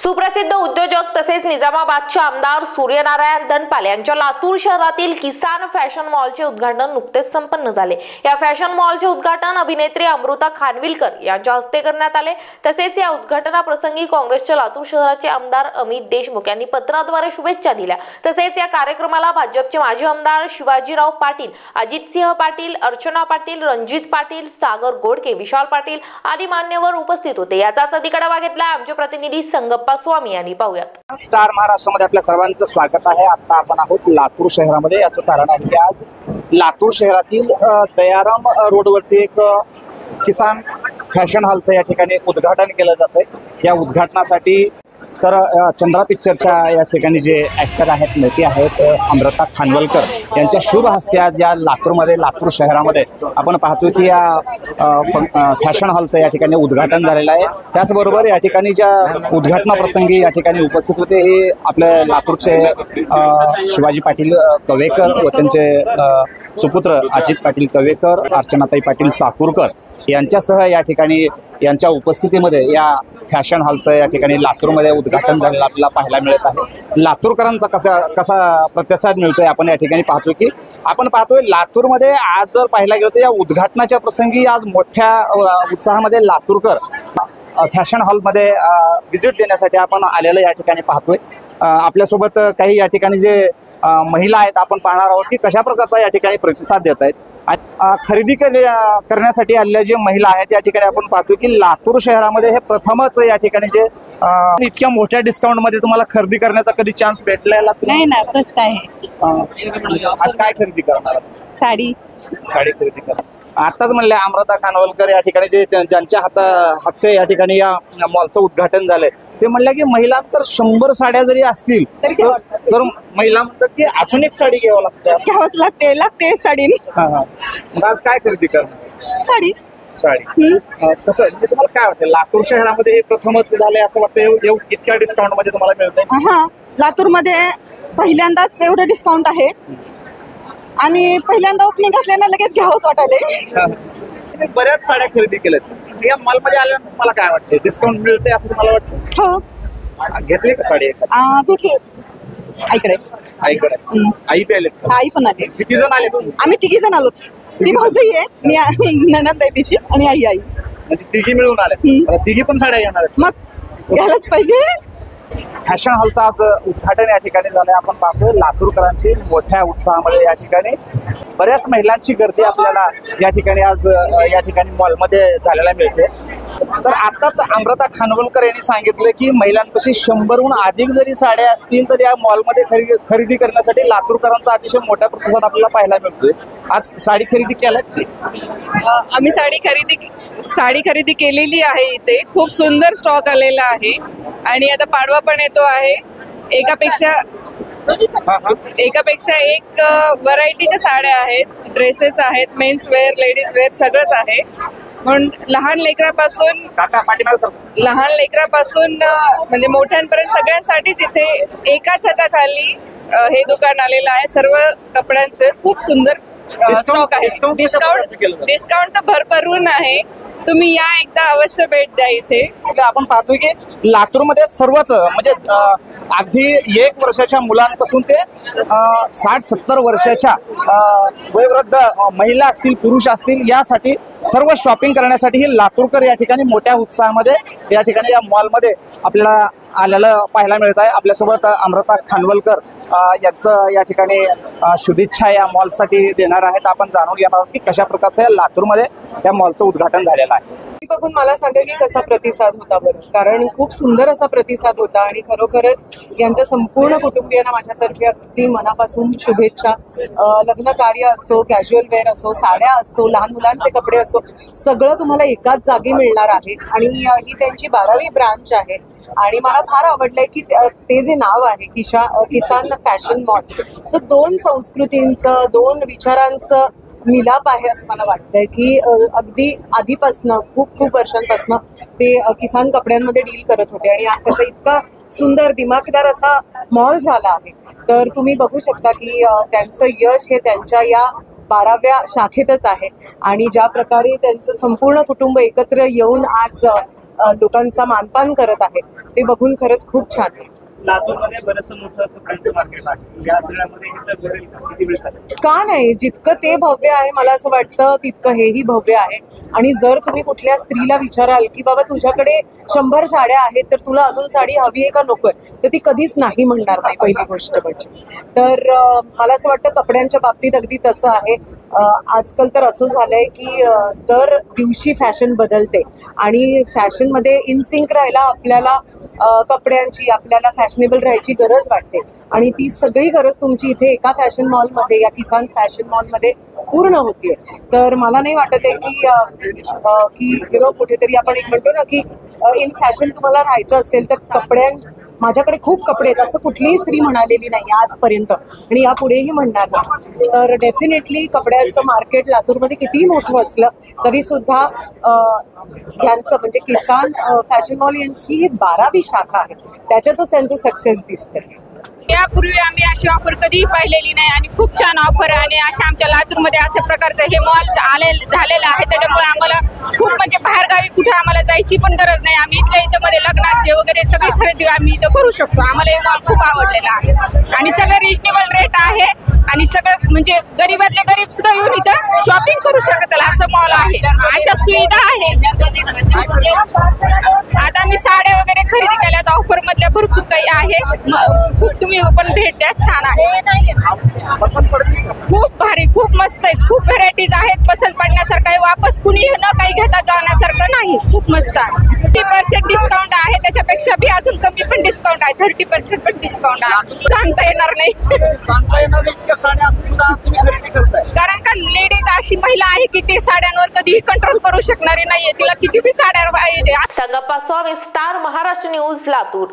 सुप्रसिद्ध उद्योजक तसेच निजामाबादचे आमदार सूर्यनारायण धनपाल यांच्या लातूर शहरातील किसान फॅशन मॉलचे उद्घाटन नुकतेच संपन्न झाले। या फॅशन मॉलचे उद्घाटन अभिनेत्री अमृता खानविलकर यांच्या हस्ते करण्यात आले। तसेच या उद्घाटनाप्रसंगी काँग्रेसचे लातूर शहराचे आमदार अमित देशमुख यांनी पत्राद्वारे शुभेच्छा दिल्या। तसेच या कार्यक्रमाला भाजपचे माजी आमदार शिवाजीराव पाटील, अजितसिंह पाटील, अर्चना पाटील, रणजित पाटील, सागर गोडके, विशाल पाटील आदी मान्यवर उपस्थित होते। याचाच अधिक आढावा घेतला आमचे प्रतिनिधी संगप्पा स्वामी यांनी। पाहूयात। स्टार महाराष्ट्रामध्ये आपल्या सर्वांचं स्वागत आहे। आता आपण आहोत लातूर शहरामध्ये। याचं कारण आहे की आज लातूर शहरातील दयाराम रोडवरती एक किसान फॅशन हॉलचं या ठिकाणी उद्घाटन केलं जातंय। या उद्घाटनासाठी तर चंद्रा पिक्चरच्या या ठिकाणी जे ॲक्टर आहेत, नटी आहेत, अमृता खानवलकर यांच्या शुभ हस्ते आज या लातूरमध्ये, लातूर शहरामध्ये आपण पाहतोय की या फॅशन हॉलचं या ठिकाणी उद्घाटन झालेलं आहे। त्याचबरोबर या ठिकाणी ज्या उद्घाटनाप्रसंगी या ठिकाणी उपस्थित होते हे आपले लातूरचे शिवाजी पाटील कवेकर व त्यांचे सुपुत्र अजित पाटील कवेकर, अर्चनाताई पाटील चाकूरकर यांच्यासह या ठिकाणी यांच्या उपस्थितीमध्ये या फॅशन हॉलचं या ठिकाणी लातूरमध्ये उद्घाटन झालेलं आपल्याला पाहायला मिळत आहे। लातूरकरांचा कसा प्रतिसाद मिळतोय आपण या ठिकाणी पाहतोय। लातूरमध्ये आज जर पाहायला गेलं तर या उद्घाटनाच्या प्रसंगी आज मोठ्या उत्साहामध्ये लातूरकर फॅशन हॉलमध्ये व्हिजिट देण्यासाठी आपण आलेलं या ठिकाणी पाहतोय। आपल्यासोबत काही या ठिकाणी जे महिला आहेत आपण पाहणार आहोत की कशा प्रकारचा या ठिकाणी प्रतिसाद देत आहेत। खरेदी करण्यासाठी आलेल्या जे महिला आहेत या ठिकाणी आपण पाहतो की लातूर शहरामध्ये हे प्रथमच या ठिकाणी जे इतक्या मोठ्या डिस्काउंट मध्ये तुम्हाला खरेदी करण्याचा कधी चान्स भेटलेला नाही ना? बस काय आज काय खरेदी करणार? साडी खरेदी करणार। आताच म्हणले अमृता खानवलकर या ठिकाणी जे ज्यांच्या हातचे या ठिकाणी या मॉलचं उद्घाटन झालंय ते म्हणले की महिला तर 100 साड्या जरी असतील तर महिला म्हणतात की अजून एक साडी घ्यावं लागते साडी। मग आज काय खरेदी करणार? साडी कसं म्हणजे तुम्हाला काय वाटतं लातूर शहरामध्ये हे प्रथमच झालंय असं वाटतं? इतक्या डिस्काउंट मध्ये तुम्हाला मिळतंय? हा, लातूर मध्ये पहिल्यांदाच एवढं डिस्काउंट आहे आणि पहिल्यांदा ओपनिंग असल्यानं लगेच घ्यावंच वाटायलंय। बऱ्याच साड्या खरेदी केल्यात या मॉलमध्ये आल्यानंतर तुम्हाला काय वाटतं? डिस्काउंट मिळते असं तुम्हाला वाटतं? हो, घेतली का साडी? घेतली आईकडे आई बी आले? आई पण आली। किती जण आले? आम्ही 3 जण आलो। ती भाऊजाई आहे, मी नणंद आहे तिची आणि आई म्हणजे तिघी मिळून आले? तिघी पण साड्या घेणार आहेत? मग घ्यायलाच पाहिजे। फॅशन हॉलचं आज उद्घाटन या ठिकाणी झालंय। आपण पाहतोय लातूरकरांची मोठ्या उत्साहामध्ये या ठिकाणी बऱ्याच महिलांची गर्दी आपल्याला या ठिकाणी आज या ठिकाणी मॉलमध्ये झालेला मिळते। तर आताच अमृता खानवलकर यांनी सांगितलं की महिलांपाशी 100हून अधिक जरी साड्या असतील तर या मॉलमध्ये खरेदी करण्यासाठी लातूरकरांचा अतिशय मोठा प्रतिसाद आपल्याला पाहायला मिळतोय। आज साडी खरेदी केल्यात ते? आम्ही साडी खरेदी केलेली आहे। इथे खूप सुंदर स्टॉक आलेला आहे आणि आता पाडवा पण येतो आहे। एकापेक्षा एक व्हरायटीच्या साड्या आहेत, ड्रेसेस आहेत, मेन्स वेअर, लेडीज वेअर सगळंच आहे। म्हणून लहान लेकरापासून म्हणजे मोठ्यांपर्यंत सगळ्यांसाठीच इथे एका छताखाली हे दुकान आलेलं आहे। सर्व कपड्यांचे खूप सुंदर स्टॉक आहे। डिस्काउंट तर भरभरून आहे। तुम्ही या एकदा अवश्य भेट द्या इथे। आपण पाहतोय की लातूरमध्ये सर्वच म्हणजे अगदी 1 वर्षाच्या मुलांपासून ते 60-70 वर्षाच्या वयोवृद्ध महिला असतील, पुरुष असतील, यासाठी सर्व शॉपिंग करण्यासाठी हे लातूरकर या ठिकाणी मोठ्या उत्साहामध्ये या ठिकाणी या मॉलमध्ये आपल्याला आलेलं पाहायला मिळत आहे। आपल्यासोबत अमृता खानवलकर यांचं या ठिकाणी शुभेच्छा या मॉलसाठी देणार आहेत। आपण जाणून घेणार आहोत की कशा प्रकारचं या लातूरमध्ये या मॉलचं उद्घाटन झालेलं आहे। बघून मला सांगा की कसा प्रतिसाद होता बरं, कारण खूप सुंदर असा प्रतिसाद होता आणि खरोखरच यांच्या संपूर्ण कुटुंबियांना माझ्यातर्फे अगदी मनापासून शुभेच्छा। लग्न कार्य असो, कॅज्युअल वेअर असो, साड्या असो, लहान मुलांचे कपडे असो, सगळं तुम्हाला एकाच जागी मिळणार आहे आणि ही त्यांची 12वी ब्रांच आहे आणि मला फार आवडलंय की ते जे नाव आहे किसान फॅशन मॉल, सो 2 संस्कृतींचं, 2 विचारांचं मिलाप आहे असं मला वाटतंय की अगदी आधीपासनं खूप वर्षांपासनं ते किसान कपड्यांमध्ये डील करत होते आणि आज त्याचा इतका सुंदर दिमाखदार असा मॉल झाला आहे। तर तुम्ही बघू शकता की त्यांचं यश हे त्यांच्या या 12व्या शाखेतच आहे आणि ज्या प्रकारे त्यांचं संपूर्ण कुटुंब एकत्र येऊन आज लोकांचा मानपान करत आहे ते बघून खरंच खूप छान आहे. लातूरमध्ये बरंचसं मोठं कपड्यांचं मार्केट आहे. या सगळ्यामध्ये इथं घडेल का? किती वेळ चालेल? का नाही, जितकं ते भव्य आहे मला असं वाटतं तितकं हेही भव्य आहे. आणि जर तुम्ही कुठल्या स्त्रीला विचाराल की बाबा तुझ्याकडे 100 साड्या आहेत तर तुला अजून साडी हवी आहे का नकोय, तर ती कधीच नाही म्हणणार नाही पहिली गोष्ट म्हणजे. तर मला असं वाटतं कपड्यांच्या बाबतीत अगदी तसं आहे. आजकाल तर असं झालंय की दर दिवशी फॅशन बदलते आणि फॅशनमध्ये इन सिंक राहायला आपल्याला कपड्यांची, आपल्याला फॅशनेबल राहायची गरज वाटते आणि ती सगळी गरज तुमची इथे एका फॅशन मॉलमध्ये, या किसान फॅशन मॉलमध्ये पूर्ण होतीये. तर मला नाही वाटत आहे की कुठेतरी आपण एक म्हणतो ना की इन फॅशन तुम्हाला राहायचं असेल तर माझ्याकडे खूप कपडे आहेत असं कुठलीही स्त्री म्हणालेली नाही आजपर्यंत आणि यापुढेही म्हणणार नाही. तर डेफिनेटली कपड्याचं मार्केट लातूरमध्ये कितीही मोठं असलं तरी सुद्धा यांचं म्हणजे किसान फॅशन मॉल यांची ही 12वी शाखा आहे, त्याच्यातच त्यांचं सक्सेस दिसतंय. यापूर्वी आम्ही अशी ऑफर कधीही पाहिलेली नाही आणि खूप छान ऑफर आहे आणि अशा आमच्या लातूरमध्ये अशा प्रकारचं हे मॉल झालेलं आहे. त्याच्यामुळे आम्हाला खूप म्हणजे बाहेरगावी कुठे आम्हाला जायची पण गरज नाही. आम्ही इथल्या इथं मध्ये लग्नाचे वगैरे सगळी खरेदी आम्ही इथं करू शकतो. आम्हाला हे मॉल खूप आवडलेलं आहे आणि सगळं रिजनेबल रेट आहे आणि सगळं म्हणजे गरीबातले गरीब सुद्धा येऊन इथं शॉपिंग करू शकतात असं मॉल आहे. अशा सुविधा आहे. आता आम्ही साड्या वगैरे खरेदी केल्यात ऑफर मधल्या भरपूर काही आहे. खूप तुम्ही पण भेट द्या, छान आहे. खूप भारी, खूप मस्त आहे. खूप व्हरायटीज आहेत पसंत पडण्यासारखं आहे. वापस कुणी न काही घेता जाण्यासारखं नाही. खूप मस्त आहे. 30% डिस्काउंट आहे, त्याच्यापेक्षा बी अजून कमी पण डिस्काउंट आहे. 30% पण डिस्काउंट आहे. सांगता येणार नाही कारण का लेडीज अशी महिला आहे की ती साड्यांवर कधीही कंट्रोल करू शकणारी नाहीये. तिला किती बी साड्या पाहिजे. संगप्पा स्वामी, स्टार महाराष्ट्र न्यूज, लातूर.